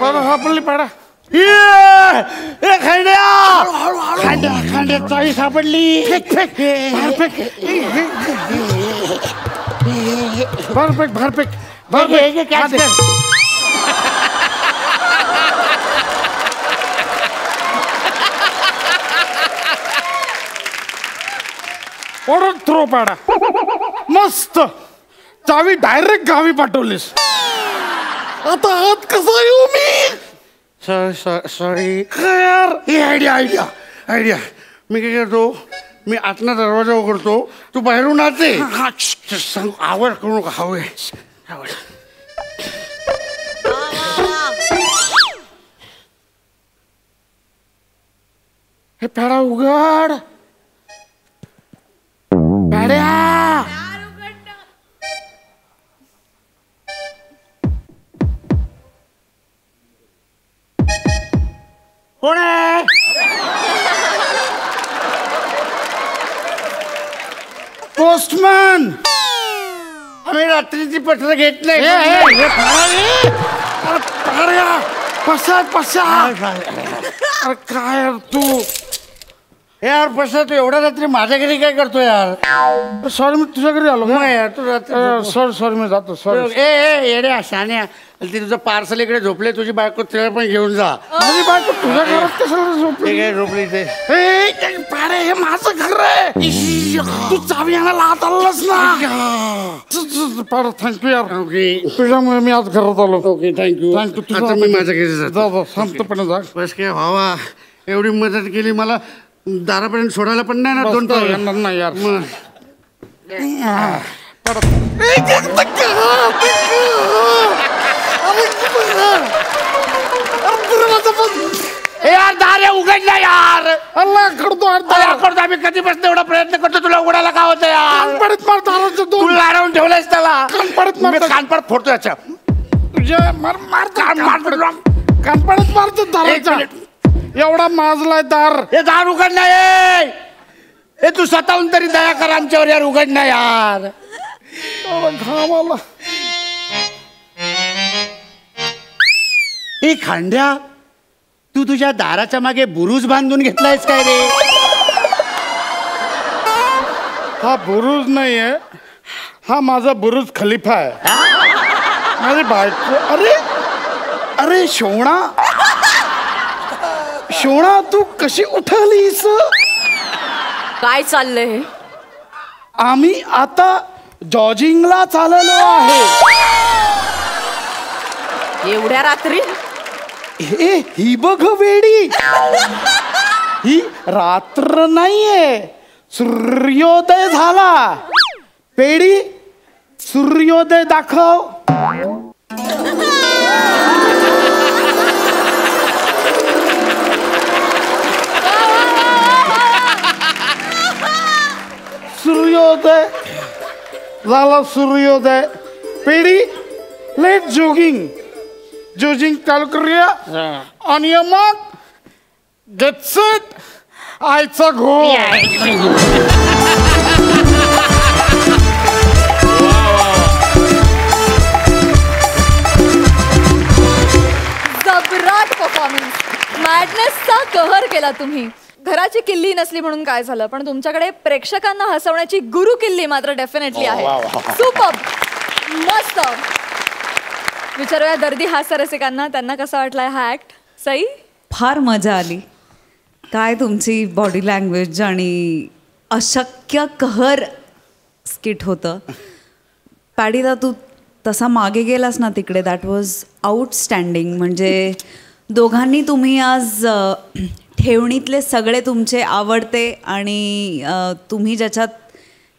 सापडली पाडा. खांड्या चावी सापडली. भारपेक. परत थ्रो पाडा. मस्त चावी डायरेक्ट गावी पाठवलीस. आता आत कसा येऊ मी. सॉरी यार. ही आयडिया मी काय करतो. मी आतला दरवाजा उघडतो. तू बाहेरून आते. सांग आवाज करू नका. हवे आवाज. हे पॅडा उघड. पॅड्या पोस्टमॅन. आम्ही रात्रीची पत्र घेत नाही. अरे काय यार तू. यार पश्चात तू एवढ्या रात्री माझ्या घरी काय करतो यार? सॉरी मी तुझ्या घरी आलो. मग यार तू रात्री सॉरी मी जातो. सॉरी. येड्या शान्या, ते तुझं पार्सल इकडे झोपले, तुझी बायको तिला पण घेऊन जा. माझी बायको तुझ्या घरात कशाला झोपली? ठीक आहे, झोपली ते. हे माझं घर आहे. तू चावी आणायला आत आलास ना. पारे थँक्यू यार. ओके, तुझ्यामुळे मी आज घरात आलो. Okay, thank you. थँक्यू. आता मी माझ्या घरी जातो. जा शांतपणे जा. बस काय भावा, एवढी मदत केली मला, दारापर्यंत सोडायला पण नाही ना. 2 तास येणार नाही यार. यार दार उघड ना यार. अल्ला करतो करतो. आम्ही कधीपासून एवढा प्रयत्न करतो, तुला उघडायला का होतं यार? परत मार दाराचं तू लाडवून ठेवलंयस त्याला. कानपडत फोडतो याच्या. तुझ्या मार कानपडत मारतो दाराच्या. एवढा माजलाय दार. हे दार उघड नाही. हे तू स्वतःहून तरी दया कर आमच्यावर यार. उघड ना यार. घाम आला. हे खांड्या, तू तुझ्या दाराच्या मागे बुरुज बांधून घेतलायस काय रे? हा बुरुज नाहीये, हा माझा बुरुज खलिफा आहे. माझी बायको. अरे अरे शोणा, शोणा तू कशी उठलीस? काय चाललंय? आम्ही आता जॉजिंगला चाललो आहे. एवढ्या रात्री? ही बघ वेडी, ही रात्र नाहीये, सूर्योदय झाला. पेडी, सूर्योदय दाखव. सूर्योदय झाला. सूर्योदय. पेडी, लेट जॉगिंग. जॉगिंग चालू करूया. आणि मग गेट सेट. आयचा घोळ. जबराट परफॉर्मन्स. मॅडनेसचा कहर केला तुम्ही. घराची किल्ली नसली म्हणून काय झालं, पण तुमच्याकडे प्रेक्षकांना हसवण्याची गुरु किल्ली मात्र डेफिनेटली आहे. सुपर, मस्त. विचारूया दर्दी हास्य रसिकांना, त्यांना कसा वाटलाय हा ऍक्ट? सई? फार मजा आली. काय तुमची बॉडी लँग्वेज आणि अशक्य कहर स्किट होतं. पॅडीदा तू तसा मागे गेलास ना तिकडे, दॅट वॉज आउटस्टँडिंग. म्हणजे दोघांनी तुम्ही आज ठेवणीतले सगळे तुमचे आवडते आणि तुम्ही ज्याच्यात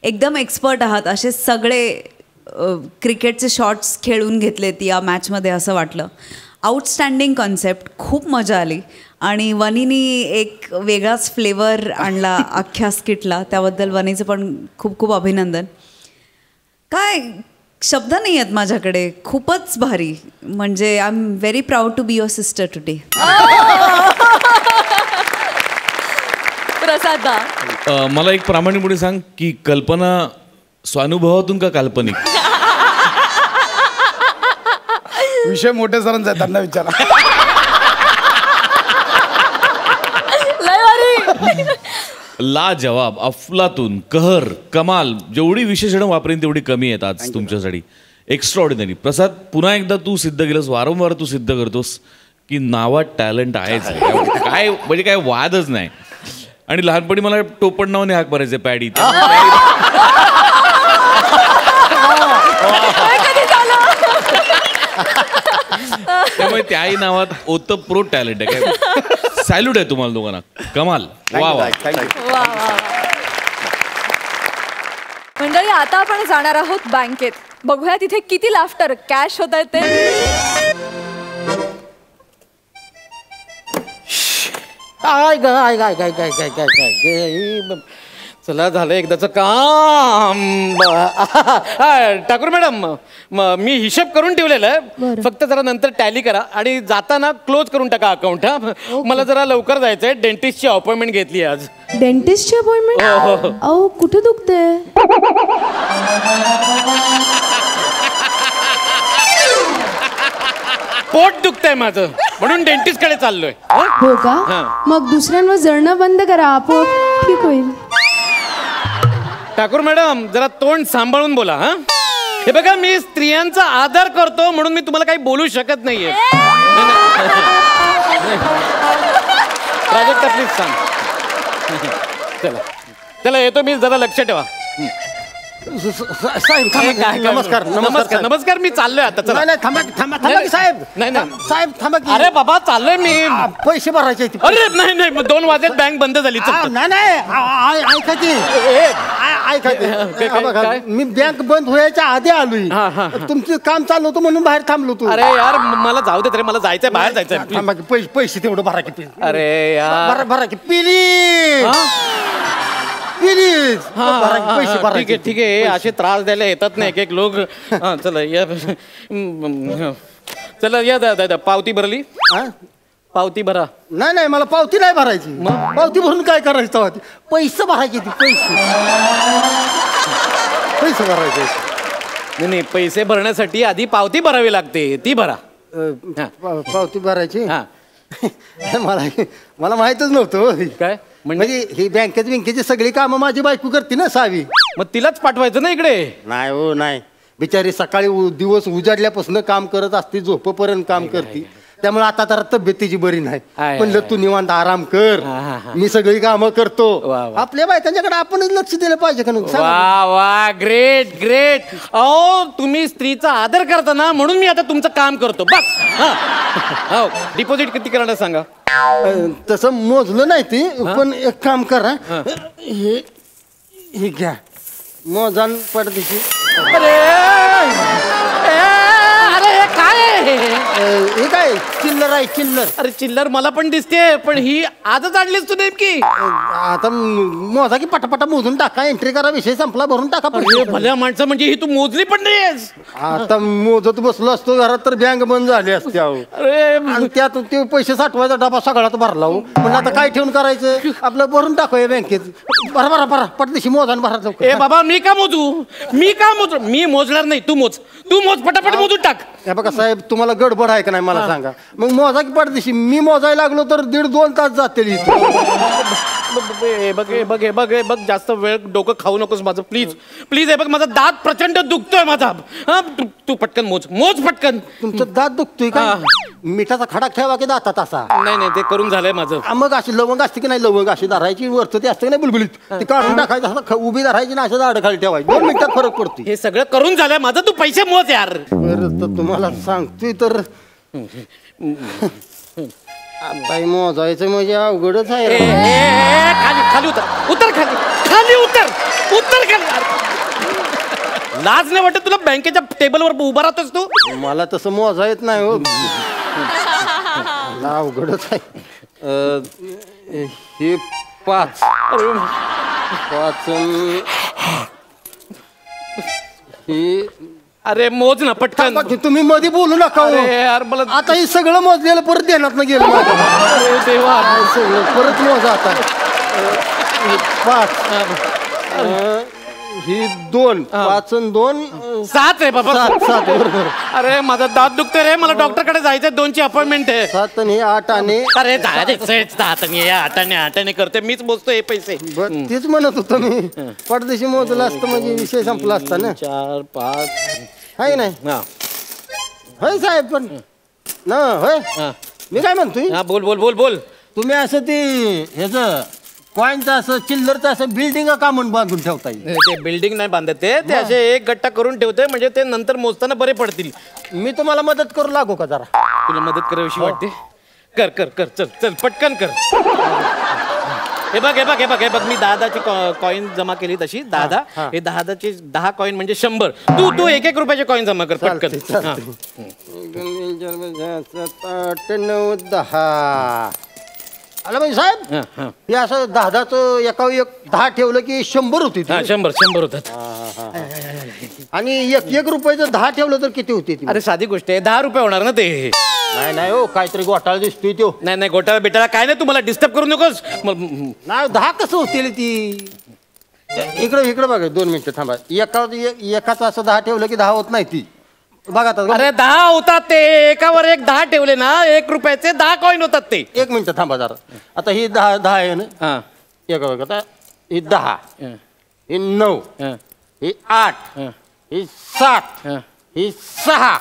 एकदम एक्सपर्ट आहात असे सगळे क्रिकेटचे शॉट्स खेळून घेतलेत या मॅचमध्ये असं वाटलं. आउटस्टँडिंग कॉन्सेप्ट, खूप मजा आली. आणि वनीनी एक वेगळाच फ्लेवर आणला अख्ख्या स्किटला, त्याबद्दल वनीचं पण खूप खूप अभिनंदन. काय शब्द नाही आहेत माझ्याकडे, खूपच भारी. म्हणजे I am very proud to be your sister today. प्रसादा, मला एक प्रामाणिकपणे सांग की कल्पना स्वानुभवातून का काल्पनिक? विषय मोठे सरांचा आहे, त्यांना विचारा. ला जवाब, अफलातून, कहर, कमाल. जेवढी विशेषणं वापरेन तेवढी कमी आहेत आज तुमच्यासाठी. एक्स्ट्राऑर्डिनरी. प्रसाद, पुन्हा एकदा तू सिद्ध केलंस, वारंवार तू सिद्ध करतोस की नावात टॅलेंट आहेच. काय म्हणजे काय वादच नाही. आणि लहानपणी मला टोपण नावाने हाक मारायचे पॅडी. त्यामुळे त्याही नावात ओतप्रोत टॅलेंट आहे. काय सॅल्यूट आहे तुम्हाला दोघांना. कमाल. वा वा. मंडळी, आता आपण जाणार आहोत बँकेत. बघूया तिथे किती लाफ्टर कॅश होत आहेत ते. चला झालं एकदाचं काम. ठाकूर मॅडम मी हिशोब करून ठेवलेला आहे, फक्त जरा नंतर टॅली करा आणि जाताना क्लोज करून टाका अकाउंट. हा मला जरा लवकर जायचंय, डेंटिस्टची अपॉइंटमेंट घेतली आज. डेंटिस्टची अपॉइंटमेंट? अहो कुठे दुखते? पोट दुखतंय माझं म्हणून डेंटिस्ट कडे चाललोय. हो का? मग दुसऱ्यांवर जळणं बंद करा, आपोआप ठीक होईल. ठाकूर मॅडम जरा तोंड सांभाळून बोला. हा हे बघा मी स्त्रियांचा आदर करतो म्हणून मी तुम्हाला काही बोलू शकत नाहीये. प्राजक्ता प्लीज सांग. चला चला येतो मी, जरा लक्ष ठेवा. साहेब नमस्कार. नमस्कार नमस्कार मी चाललोय आता. चला नाही थांबा थांबा थांबा की साहेब. नाही नाही साहेब थांबा की. अरे बाबा चाललोय मी, पैसे भरायचे. अरे नाही नाही 2 वाजत बँक बंद झाली. नाही नाही ऐका की, ऐका की. मी बँक बंद व्हायच्या आधी आलोय, तुमचं काम चालू होतं म्हणून बाहेर थांबलो तू. अरे यार मला जाऊ दे रे, मला जायचंय बाहेर जायचंय. थांबा की, पैसे तेवढं भरा की. अरे यार भरा की प्लीज प्लीज. पैसे भरा. ठीक आहे ठीक आहे, असे त्रास द्यायला येतात ना एक एक लोक. चला या चला या दादा. पावती भरली? पावती भरा. नाही नाही मला पावती नाही भरायची. पावती भरून काय करायचं? पैसे भरायचे. पैसे भरायचे. नाही पैसे भरण्यासाठी आधी पावती भरावी लागते, ती भरा. पावती भरायची? मला माहितच नव्हतं. काय म्हणजे ही बँकेची सगळी कामं माझी बायको करते ना सावी. मग तिलाच पाठवायचं ना इकडे? नाही हो नाही, बिचारी सकाळी दिवस उजाडल्यापासून काम करत असते, झोपेपर्यंत काम करते. त्यामुळे आता तर तब्येतीची बरी नाही. म्हणलं तू निवांत आराम कर, मी सगळी कामं करतो. आपल्या बायकांच्याकडे आपणच लक्ष दिलं पाहिजे का नाही? वा वा ग्रेट ग्रेट. अहो तुम्ही स्त्रीचा आदर करता ना म्हणून मी आता तुमचं काम करतो बस. हो डिपॉझिट किती करणार सांगा? तसं मोजलं नाही ती, पण एक काम करा, हे घ्या मोजान पडदेशी. अरे काय हे काय चिल्लर आहे चिल्लर? अरे चिल्लर मला पण दिसते, पण ही आजच आणलीस तू नेमकी? आता मोजा की पटापटा मोजून टाका, एंट्री करा, विषय संपला, भरून टाका. भल्या माणसं म्हणजे ही तू मोजली पण नाहीस? आता मोजत बसलो असतो घरात तर बँक बंद झाली असते. आणि त्यात ते पैसे साठवायचा डबा सगळ्यात भरला हो. म्हणजे आता काय ठेवून करायचं, आपलं भरून टाकूया बँकेत. भरा भरा भरा पटदिशी मोजा भरा. ए बाबा मी का मोजू? मी मोजणार नाही, तू मोज. तू मोज पटापट मोजून टाक. हे बघा साहेब तुम्हाला गडबड आहे का नाही मला सांगा. मग मोजा की पडदिशी मी मोजायला लागलो तर 1.5-2 तास जातील बघ जास्त वेळ डोकं खाऊ नकोस माझं प्लीज प्लीज. हे बघ माझा दात प्रचंड दुखतोय माझा. तू पटकन मोज पटकन. तुमचं दात दुखतोय का? मिठाचा खडा ठेवा की दातात असा? नाही ते करून झालंय माझं. मग अशी लवंग असते की नाही, लवंग अशी धरायची वरचं ते असते की नाही बुलबुलीत, ती काढून टाकायचं असं उभी धरायची ना, असं दाढ खाली ठेवायची. 2 मिनिटात फरक पडतो. हे सगळं करून झालंय माझं, तू पैसे मोज यार. बरं तर तुम्हाला सांगतोय तर आता मोजायचं म्हणजे अवघडच आहे. खाली खाली उतर खाली उतर लाज नाही वाटत तुला? बँकेच्या टेबलवर उभा राहतोस तू? मला तसं मोजा येत नाही हो. अवघडच आहे. हे 5 हे. अरे मोज ना पटकन. तुम्ही मध्ये बोलू नका यार. मला आता हे सगळं मोजलेलं परत देण्यात न गेलं. देवा सगळं परत मोजा आता. 5 ही 2 5 आणि 2 7 आहे बाबा. 7 बरोबर. अरे माझा दात दुखते रे, मला डॉक्टरकडे जायचंय. 2ची अपॉइंटमेंट आहे. 7 आणि 8 आणि अरे 8 करते मीच मोजतो हे पैसे. तेच म्हणत होतो मी, पडदेशी मोजला असतं म्हणजे विषय संपला असता ना. 4 5 आहे नाही होय साहेब? पण ना होय मी काय म्हणतोय. बोल. तुम्ही असं ते ह्याचं कॉईनचं असं चिल्लरचं असं बिल्डिंग का म्हणून बांधून ठेवता येईल? ते बिल्डिंग नाही बांधत ते असे एक गट्टा करून ठेवते म्हणजे ते नंतर मोजताना बरे पडतील. मी तुम्हाला मदत करू लागू का जरा? तुला मदत करावीशी वाटते? कर चल पटकन कर. हे बघ मी 10ची कॉईन जमा केली तशी 10. हे 10चे 10 कॉईन म्हणजे 100. तू 1-1 रुपयाचे कॉईन जमा कर पटकन. 8 9 10 आला म्हणजे साहेब हे असं 10 एका एक 10 ठेवलं की 100 होती 100 होतात. आणि 1 रुपयाचं 10 ठेवलं तर किती होते अरे साधी गोष्ट आहे, 10 रुपये होणार ना ते. नाही हो काहीतरी घोटाळा दिसतोय तो. नाही घोटाळा बिटाळा काय नाही, तुम्हाला डिस्टर्ब करू नकोस. नाही 10 कसं होतील ती. इकडे बघा 2 मिनिटं थांबा. एकाचं असं 10 ठेवलं की 10 होत नाही ती. बघा आता. अरे 10 होतात ते, एकावर एक 10 ठेवले ना 1 रुपयाचे 10 कॉईन होतात ते. 1 मिनिट थांबा जरा. आता ही 10 आहे ना. एक बघा आता ही 10, ही 9, ही 8, ही 7, ही 6,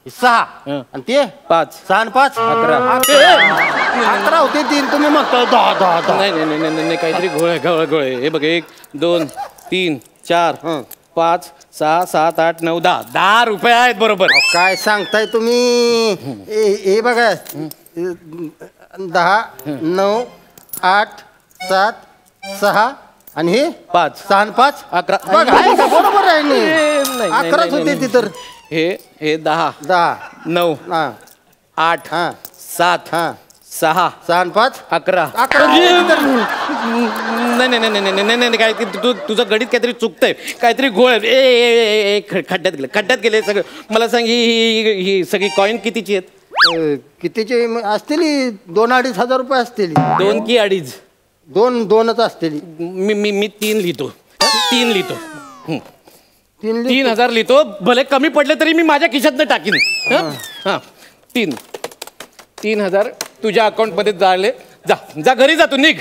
ही 6 आणि ते 5, 6 आणि 5 11 होते. 3 तुम्ही म्हणताय 10. नाही काहीतरी घोळे. हे बघ 1 2 3 4 5 6 7 8 9 10 रुपये आहेत बरोबर. काय सांगताय तुम्ही. हे बघा 10 9 8 7 6 आणि हे 5 6 आणि 5 11. बघा बरोबर आहे ना. 11 होते ती तर. हे 10 9 8 7 6 आणि 5 11. नाही काय तुझं गणित काहीतरी चुकतंय, काहीतरी घोळ. खड्ड्यात गेले सगळं. मला सांग ही सगळी कॉईन कितीची आहेत? कितीचे असतील? 2-2.5 हजार रुपये असतील. 2 की 2.5? 2च असतील. मी 3 लिहितो. 3,000 लिहितो. भले कमी पडले तरी मी माझ्या खिशातनं टाकीन. 3,000 तुझ्या अकाउंट मध्ये झाले. जा घरी जा, तू निघ.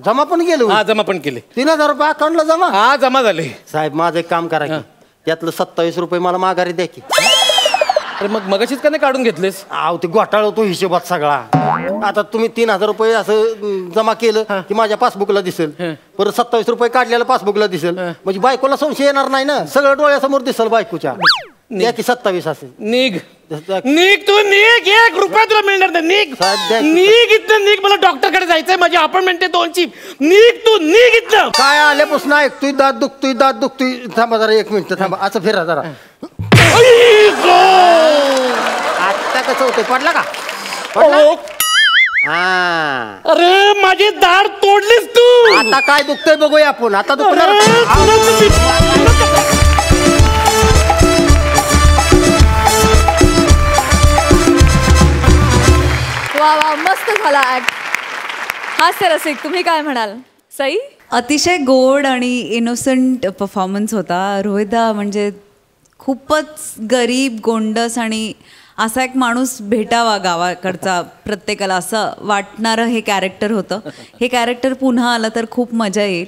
जमा पण केले? हा जमा पण केले. 3,000 रुपये अकाउंटला जमा? हा जमा झाले. साहेब माझं एक काम करा की त्यातलं 27 रुपये मला माघारी द्या की. अरे मगाशीच का नाही काढून घेतलेस? आव ते घोटाळा होतो हिशोबात सगळा. आता तुम्ही 3,000 रुपये असं जमा केलं की माझ्या पासबुकला दिसेल. परत 27 रुपये काढलेलं पासबुकला दिसेल. म्हणजे बायकोला संशय येणार नाही ना. सगळं डोळ्यासमोर दिसेल बायकोच्या. द्या की 27 असेल. निघ तू निघ. 1 रुपया तुला मिळणार नाही. निघ इथं निघ. मला डॉक्टरकडे जायचंय, माझी अपॉइंटमेंट आहे 2ची. निघ तू निघ इथं. काय आल्यापासून ऐकतोय दात दुखतोय. थांबा जरा 1 मिनिट थांबा. असं फिरा जरा. आता कसं होतंय? पडला का? अरे माझी दाढ तोडलीस तू. आता काय दुखतंय बघूया आपण. आता दुखणार. वा मस्त झाला ऍक्ट. हास्य रसिक, तुम्ही काय म्हणाल? सई? अतिशय गोड आणि इनोसंट परफॉर्मन्स होता. रोहिदा म्हणजे खूपच गरीब, गोंडस आणि असा एक माणूस भेटावा गावाकडचा प्रत्येकाला असं वाटणारं हे कॅरेक्टर होतं. हे कॅरेक्टर पुन्हा आलं तर खूप मजा येईल.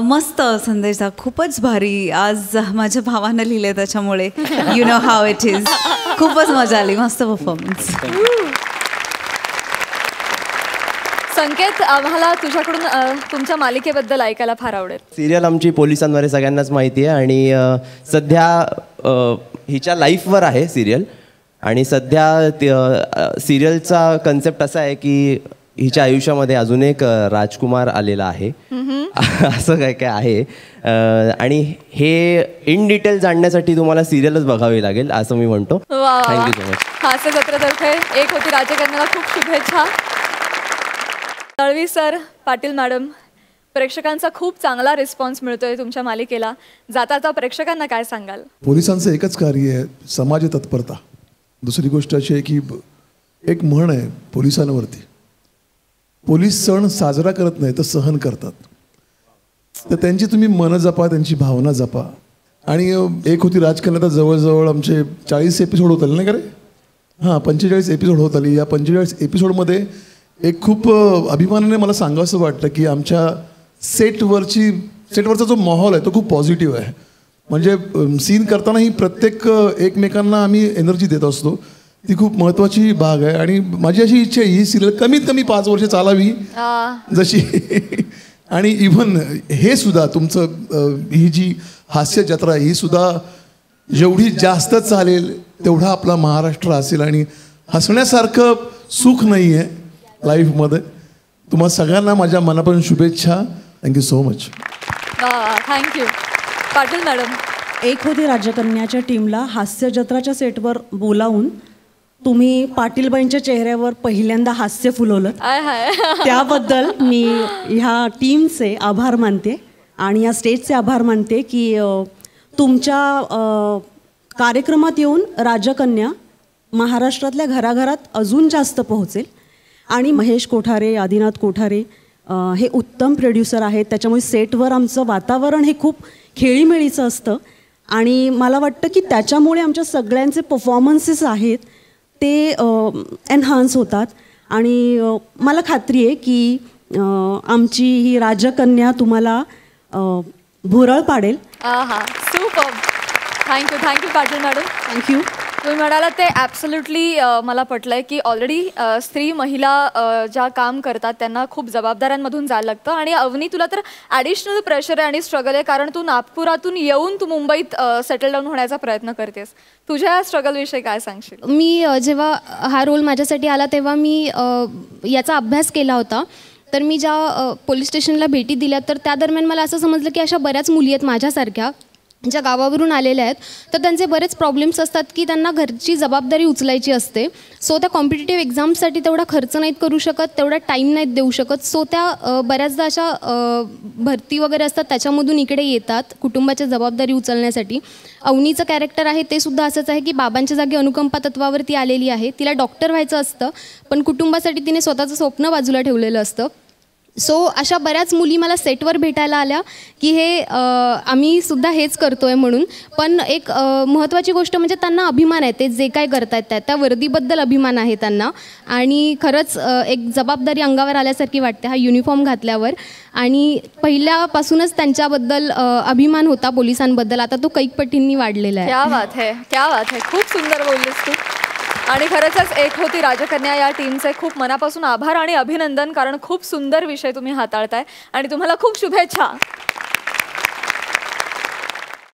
मस्त संदेशा, खूपच भारी. आज माझ्या भावानं लिहिले त्याच्यामुळे you know how it is. खूपच मजा आली. मस्त परफॉर्मन्स. संकेत, आम्हाला तुझ्याकडून तुमच्या मालिकेबद्दल ऐकायला फार आवडेल. सिरियल आमची पोलिसांवर सगळ्यांनाच माहिती आहे आणि सध्या हिच्या लाईफवर आहे सिरियल. आणि सध्या सिरियलचा कन्सेप्ट असा आहे की हिच्या आयुष्यामध्ये अजून एक राजकुमार आलेला आहे. असं काय काय आहे. आणि हे इन डिटेल जाणण्यासाठी तुम्हाला सिरियलच बघावी लागेल असं मी म्हणतो. Thank you so much. हास्य जत्रेतर्फे एक होती राजकन्याला खूप शुभेच्छा. तळवी सर, पाटील मॅडम, प्रेक्षकांचा खूप चांगला रिस्पॉन्स मिळतोय तुमच्या मालिकेला. जाता प्रेक्षकांना काय सांगाल? पोलिसांचं एकच कार्य आहे, समाज तत्परता. दुसरी गोष्ट अशी आहे की एक म्हण आहे पोलिसांवरती, पोलीस सण साजरा करत नाही तर सहन करतात. तर त्यांची तुम्ही मन जपा, त्यांची भावना जपा. आणि एक होती राजकन्या जवळजवळ आमचे 40 एपिसोड होत आले नाही का रे? हां, 45 एपिसोड होत आली. या 45 एपिसोडमध्ये एक खूप अभिमानाने मला सांगावंसं वाटतं की आमच्या सेटवरचा जो माहोल आहे तो खूप पॉझिटिव्ह आहे. म्हणजे सीन करतानाही प्रत्येक एकमेकांना आम्ही एनर्जी देत असतो. ती खूप महत्त्वाची भाग आहे. आणि माझी अशी इच्छा आहे ही सिरियल कमीत कमी 5 वर्ष चालावी जशी. आणि इव्हन हे सुद्धा तुमचं ही जी हास्य जत्रा ही सुद्धा जेवढी जास्त चालेल तेवढा आपला महाराष्ट्र असेल. आणि हसण्यासारखं सुख नाही आहे लाईफमध्ये. तुम्हा सगळ्यांना माझ्या मनापासून शुभेच्छा. Thank you so much. Thank you. Patil madam, एक होती राजकन्याच्या टीमला हास्य जत्राच्या सेटवर बोलावून तुम्ही पाटीलबाईंच्या चेहऱ्यावर पहिल्यांदा हास्य फुलवलं, आय हाय. त्याबद्दल मी ह्या टीमचे आभार मानते आणि या स्टेजचे आभार मानते की तुमच्या कार्यक्रमात येऊन राजकन्या महाराष्ट्रातल्या घराघरात अजून जास्त पोहोचेल. आणि महेश कोठारे, आदिनाथ कोठारे हे उत्तम प्रोड्युसर आहेत, त्याच्यामुळे सेटवर आमचं वातावरण हे खूप खेळीमेळीचं असतं आणि मला वाटतं की त्याच्यामुळे आमच्या सगळ्यांचे परफॉर्मन्सेस आहेत ते एन्हान्स होतात. आणि मला खात्री आहे की आमची ही राजकन्या तुम्हाला भुरळ पाडेल. Super. Thank you Patil madam. Thank you. तुम्ही म्हणालात ते ॲब्सोल्युटली मला पटलंय की ऑलरेडी स्त्री महिला ज्या काम करतात त्यांना खूप जबाबदाऱ्यांमधून जायला लागतं. आणि अवनी, तुला तर ॲडिशनल प्रेशर आहे आणि स्ट्रगल आहे, कारण तू नागपुरातून येऊन तू मुंबईत सेटल डाऊन होण्याचा प्रयत्न करतेस. तुझ्या स्ट्रगलविषयी काय सांगशील? मी जेव्हा हा रोल माझ्यासाठी आला तेव्हा मी याचा अभ्यास केला होता. तर मी ज्या पोलीस स्टेशनला भेटी दिल्या तर त्या दरम्यान मला असं समजलं की अशा बऱ्याच मुली आहेत माझ्यासारख्या ज्या गावावरून आलेल्या आहेत, तर त्यांचे बरेच प्रॉब्लेम्स असतात की त्यांना घरची जबाबदारी उचलायची असते. सो त्या कॉम्पिटिटिव्ह एक्झामसाठी तेवढा खर्च नाहीत करू शकत, तेवढा टाईम नाहीत देऊ शकत. सो त्या बऱ्याचदा अशा भरती वगैरे असतात त्याच्यामधून इकडे येतात कुटुंबाच्या जबाबदारी उचलण्यासाठी. अवनीचं कॅरेक्टर आहे ते सुद्धा असंच आहे की बाबांच्या जागी अनुकंपा तत्वावरती आलेली आहे. तिला डॉक्टर व्हायचं असतं पण कुटुंबासाठी तिने स्वतःचं स्वप्न बाजूला ठेवलेलं असतं. सो अशा बऱ्याच मुली मला सेटवर भेटायला आल्या की हे आम्ही सुद्धा हेच करतो आहे म्हणून. पण एक महत्त्वाची गोष्ट म्हणजे त्यांना अभिमान आहे, ते जे काय करत आहेत त्या वर्दीबद्दल अभिमान आहे त्यांना. आणि खरंच एक जबाबदारी अंगावर आल्यासारखी वाटते हा युनिफॉर्म घातल्यावर. आणि पहिल्यापासूनच त्यांच्याबद्दल अभिमान होता पोलिसांबद्दल, आता तो कैक पटींनी वाढलेला आहे. क्या बात है, क्या बात है. खूप सुंदर बोललीस तू. आणि खरंच एक होती राजकन्या या टीमचे खूप मनापासून आभार आणि अभिनंदन, कारण खूप सुंदर विषय तुम्ही हाताळताय आणि तुम्हाला खूप शुभेच्छा.